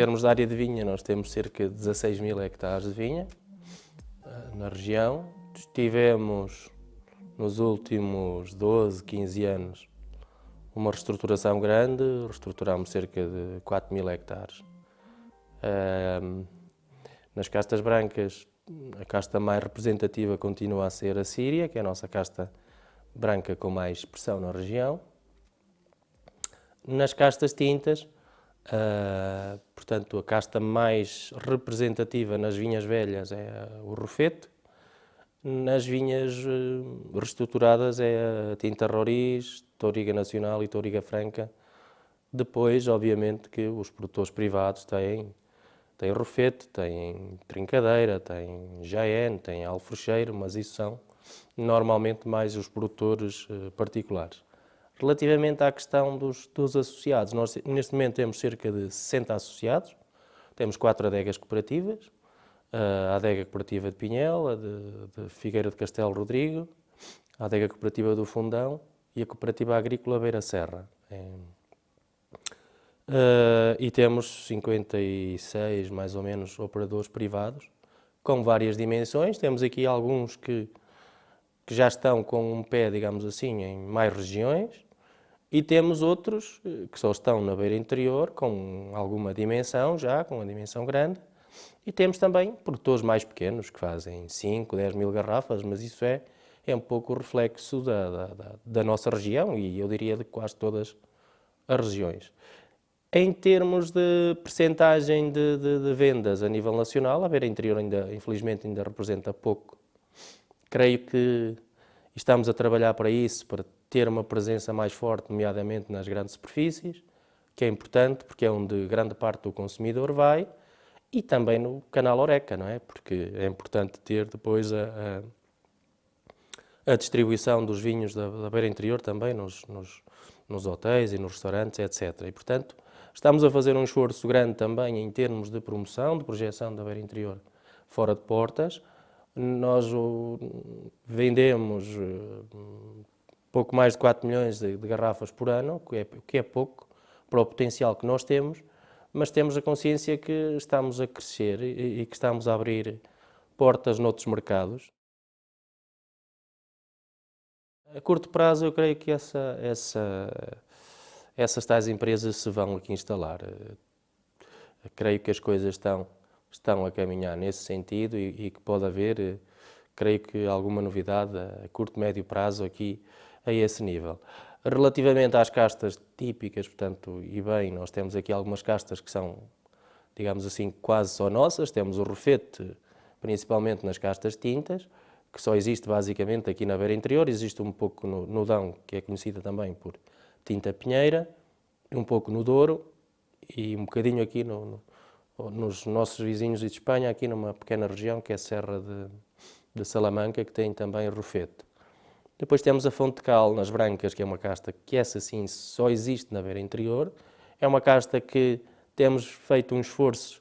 termos de área de vinha, nós temos cerca de 16 mil hectares de vinha na região. Tivemos, nos últimos 12, 15 anos, uma reestruturação grande, reestruturámos cerca de 4 mil hectares. Nas castas brancas, a casta mais representativa continua a ser a Síria, que é a nossa casta branca com mais expressão na região. Nas castas tintas, portanto, a casta mais representativa nas vinhas velhas é o Rofeto. Nas vinhas reestruturadas é a tinta Roriz, Touriga Nacional e Touriga Franca. Depois, obviamente, que os produtores privados têm Rofeto, têm Trincadeira, têm Jaén, têm Alfrocheiro, mas isso são normalmente mais os produtores particulares. Relativamente à questão dos associados, nós neste momento temos cerca de 60 associados, temos 4 adegas cooperativas, a adega cooperativa de Pinhel, a de Figueira de Castelo Rodrigo, a adega cooperativa do Fundão e a cooperativa agrícola Beira Serra. E temos 56, mais ou menos, operadores privados, com várias dimensões. Temos aqui alguns que já estão com um pé, digamos assim, em mais regiões, e temos outros que só estão na beira interior, com alguma dimensão já, com uma dimensão grande, e temos também produtores mais pequenos, que fazem 5, 10 mil garrafas, mas isso é um pouco o reflexo da nossa região, e eu diria de quase todas as regiões. Em termos de percentagem de vendas a nível nacional, a beira interior infelizmente ainda representa pouco. Creio que estamos a trabalhar para isso, para ter uma presença mais forte, nomeadamente nas grandes superfícies, que é importante porque é onde grande parte do consumidor vai, e também no canal Horeca, não é? Porque é importante ter depois a distribuição dos vinhos da beira interior também nos hotéis e nos restaurantes, etc. E, portanto, estamos a fazer um esforço grande também em termos de promoção, de projeção da beira interior fora de portas. Nós vendemos pouco mais de 4 milhões de garrafas por ano, o que é pouco para o potencial que nós temos, mas temos a consciência que estamos a crescer e que estamos a abrir portas noutros mercados. A curto prazo, eu creio que essas tais empresas se vão aqui instalar. Creio que as coisas estão a caminhar nesse sentido e que pode haver, creio que alguma novidade a curto, médio prazo aqui a esse nível. Relativamente às castas típicas, portanto, e bem, nós temos aqui algumas castas que são, digamos assim, quase só nossas. Temos o Rofete, principalmente nas castas tintas, que só existe basicamente aqui na beira interior, existe um pouco no Dão, que é conhecida também por tinta pinheira, um pouco no Douro e um bocadinho aqui nos nossos vizinhos de Espanha, aqui numa pequena região que é a Serra de Salamanca, que tem também Rofete. Depois temos a Fonte de Cal, nas brancas, que é uma casta que essa sim só existe na beira interior. É uma casta que temos feito um esforço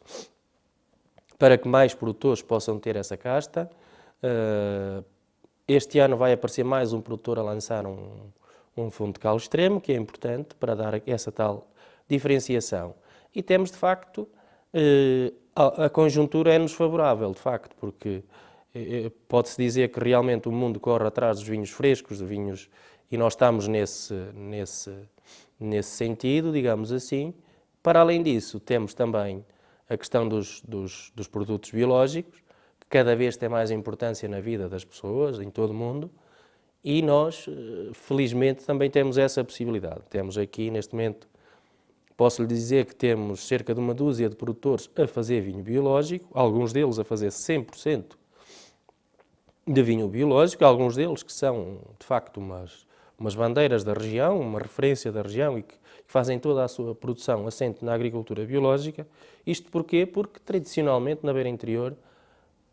para que mais produtores possam ter essa casta. Este ano vai aparecer mais um produtor a lançar um Fonte de Cal extremo, que é importante para dar essa tal diferenciação. E temos, de facto, a conjuntura é-nos favorável, de facto, porque pode-se dizer que realmente o mundo corre atrás dos vinhos frescos, de vinhos, e nós estamos nesse sentido, digamos assim. Para além disso, temos também a questão dos produtos biológicos, que cada vez tem mais importância na vida das pessoas, em todo o mundo, e nós, felizmente, também temos essa possibilidade. Temos aqui, neste momento, posso lhe dizer que temos cerca de uma dúzia de produtores a fazer vinho biológico, alguns deles a fazer 100% de vinho biológico, alguns deles que são, de facto, umas bandeiras da região, uma referência da região e que fazem toda a sua produção assente na agricultura biológica. Isto porquê? Porque, tradicionalmente, na beira interior,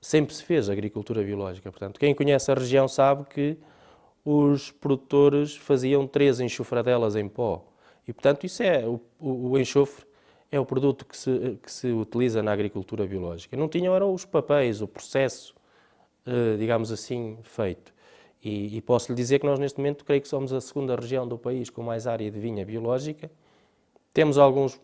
sempre se fez agricultura biológica. Portanto, quem conhece a região sabe que os produtores faziam 3 enxofradelas em pó. E, portanto, isso o enxofre é o produto que se utiliza na agricultura biológica. Não tinham eram os papéis, o processo, digamos assim, feito. E posso lhe dizer que nós, neste momento, creio que somos a segunda região do país com mais área de vinha biológica. Temos alguns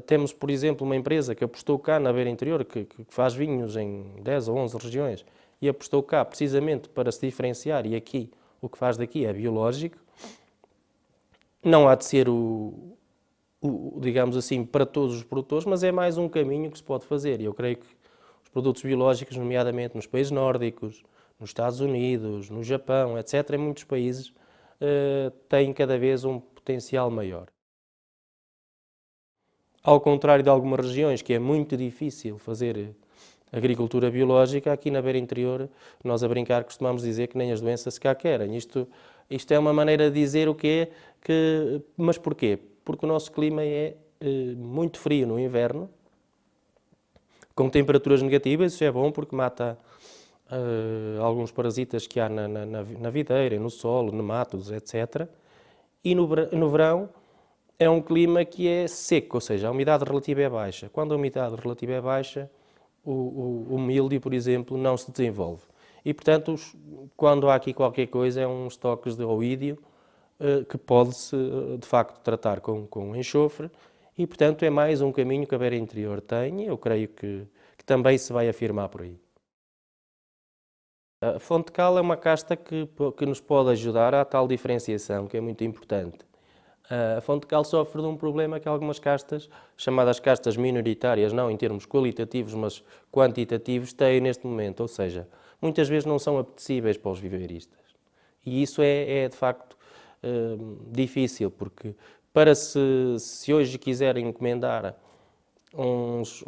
Temos, por exemplo, uma empresa que apostou cá na Beira Interior, que faz vinhos em 10 ou 11 regiões, e apostou cá precisamente para se diferenciar, e aqui, o que faz daqui é biológico. Não há de ser digamos assim, para todos os produtores, mas é mais um caminho que se pode fazer. E eu creio que os produtos biológicos, nomeadamente nos países nórdicos, nos Estados Unidos, no Japão, etc., em muitos países, têm cada vez um potencial maior. Ao contrário de algumas regiões que é muito difícil fazer agricultura biológica, aqui na Beira Interior, nós a brincar costumamos dizer que nem as doenças se cá querem. Isto é uma maneira de dizer o quê? Mas porquê? Porque o nosso clima é muito frio no inverno, com temperaturas negativas. Isso é bom porque mata alguns parasitas que há na videira, no solo, nematos, etc. E no verão é um clima que é seco, ou seja, a umidade relativa é baixa. Quando a umidade relativa é baixa, o míldio, por exemplo, não se desenvolve. E, portanto, quando há aqui qualquer coisa, é uns toques de oídio que pode-se, de facto, tratar com enxofre e, portanto, é mais um caminho que a Beira Interior tem e eu creio que também se vai afirmar por aí. A fonte de cal é uma casta que nos pode ajudar à tal diferenciação, que é muito importante. A fonte de cal sofre de um problema que algumas castas, chamadas castas minoritárias, não em termos qualitativos, mas quantitativos, têm neste momento, ou seja, muitas vezes não são apetecíveis para os viveiristas. E isso é de facto, difícil, porque para se hoje quiserem encomendar uns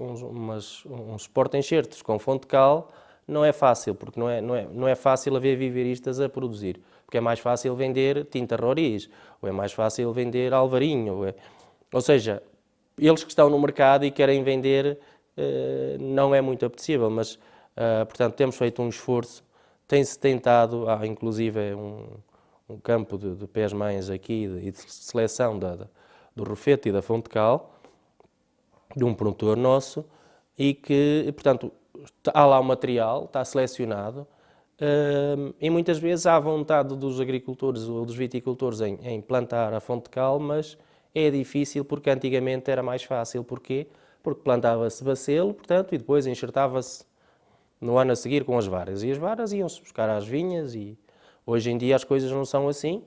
porta-enxertos com fonte de cal, não é fácil, porque não é fácil haver viveiristas a produzir, porque é mais fácil vender tinta Roriz, ou é mais fácil vender Alvarinho, ou seja, eles que estão no mercado e querem vender, não é muito apetecível, mas, portanto, temos feito um esforço, tem-se tentado, há inclusive um campo de pés-mães aqui e de seleção do rofete e da fonte de cal, de um produtor nosso, e que, portanto, há lá o material, está selecionado, e muitas vezes há vontade dos agricultores ou dos viticultores em plantar a fonte de cal, mas é difícil porque antigamente era mais fácil. Porquê? Porque plantava-se bacelo, portanto, e depois enxertava-se no ano a seguir com as varas. E as varas iam-se buscar às vinhas e hoje em dia as coisas não são assim.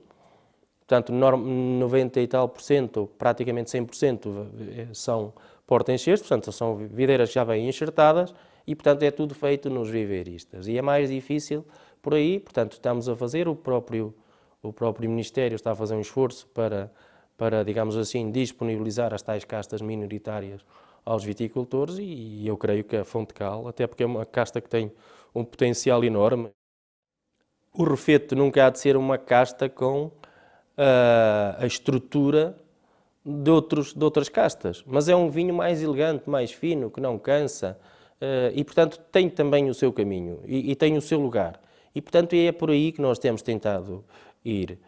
Portanto, 90 e tal por cento, praticamente 100% são porta-enxertos, portanto, são videiras que já vêm enxertadas e, portanto, é tudo feito nos viveiristas. E é mais difícil por aí, portanto, estamos a fazer, o próprio Ministério está a fazer um esforço para, digamos assim, disponibilizar as tais castas minoritárias aos viticultores e eu creio que a fonte de cal, até porque é uma casta que tem um potencial enorme. O rofete nunca há de ser uma casta com a estrutura de outras castas, mas é um vinho mais elegante, mais fino, que não cansa e, portanto, tem também o seu caminho e tem o seu lugar. E, portanto, é por aí que nós temos tentado ir.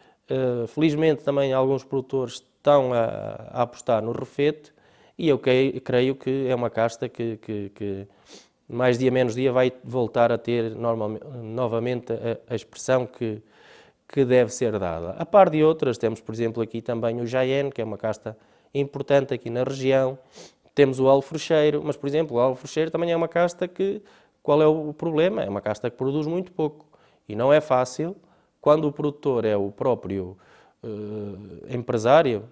Felizmente, também alguns produtores estão a apostar no rofete e eu creio que é uma casta que mais dia menos dia vai voltar a ter novamente a expressão que deve ser dada. A par de outras, temos, por exemplo, aqui também o Jaén, que é uma casta importante aqui na região. Temos o Alfrocheiro, mas, por exemplo, o Alfrocheiro também é uma casta que... Qual é o problema? É uma casta que produz muito pouco. E não é fácil, quando o produtor é o próprio empresário,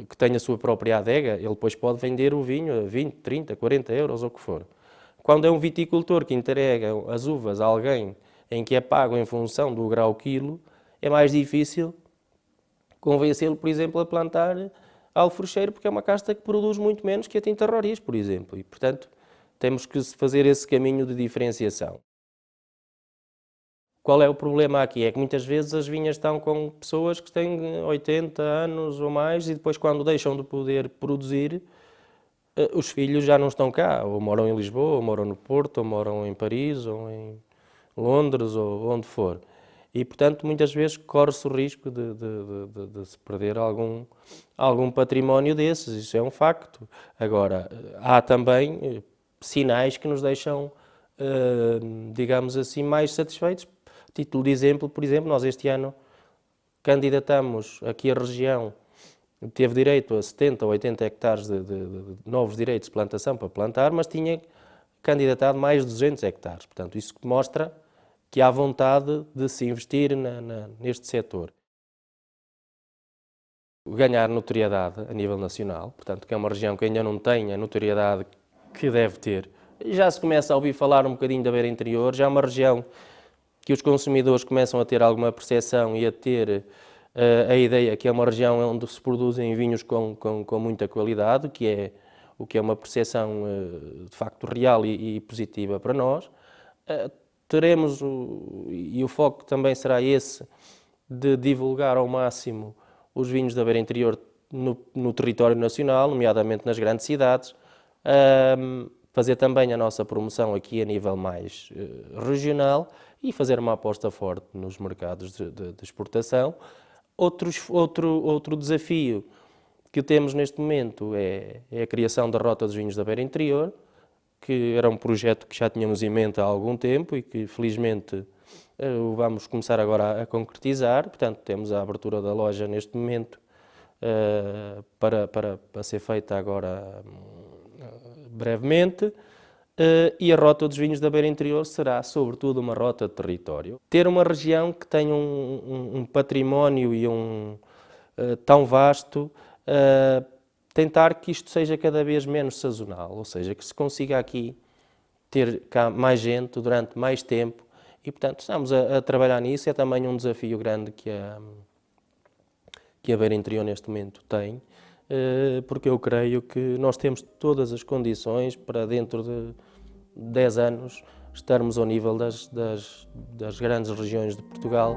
que tem a sua própria adega, ele depois pode vender o vinho a 20, 30, 40 euros, ou o que for. Quando é um viticultor que entrega as uvas a alguém em que é pago em função do grau quilo, é mais difícil convencê-lo, por exemplo, a plantar alfrocheiro, porque é uma casta que produz muito menos que a tinta Roriz, por exemplo. E, portanto, temos que fazer esse caminho de diferenciação. Qual é o problema aqui? É que muitas vezes as vinhas estão com pessoas que têm 80 anos ou mais e depois, quando deixam de poder produzir, os filhos já não estão cá, ou moram em Lisboa, ou moram no Porto, ou moram em Paris, ou em Londres, ou onde for. E, portanto, muitas vezes corre-se o risco de se perder algum património desses, isso é um facto. Agora, há também sinais que nos deixam, digamos assim, mais satisfeitos. Título de exemplo, por exemplo, nós este ano candidatamos aqui a região teve direito a 70 ou 80 hectares de novos direitos de plantação para plantar, mas tinha candidatado mais de 200 hectares. Portanto, isso mostra que há vontade de se investir neste setor. Ganhar notoriedade a nível nacional, portanto, que é uma região que ainda não tem a notoriedade que deve ter. Já se começa a ouvir falar um bocadinho da beira interior, já é uma região que os consumidores começam a ter alguma percepção e a ter a ideia que é uma região onde se produzem vinhos com muita qualidade, o que é uma percepção de facto real e positiva para nós. Teremos, e o foco também será esse, de divulgar ao máximo os vinhos da beira interior no território nacional, nomeadamente nas grandes cidades, fazer também a nossa promoção aqui a nível mais regional e fazer uma aposta forte nos mercados de exportação. Outro desafio que temos neste momento é a criação da Rota dos Vinhos da Beira Interior, que era um projeto que já tínhamos em mente há algum tempo e que felizmente o vamos começar agora a concretizar. Portanto, temos a abertura da loja neste momento para ser feita agora brevemente. E a Rota dos Vinhos da Beira Interior será, sobretudo, uma rota de território. Ter uma região que tenha um património e tão vasto, tentar que isto seja cada vez menos sazonal, ou seja, que se consiga aqui ter cá mais gente durante mais tempo e, portanto, estamos a trabalhar nisso. É também um desafio grande que a Beira Interior neste momento tem, porque eu creio que nós temos todas as condições para dentro de 10 anos estarmos ao nível das grandes regiões de Portugal.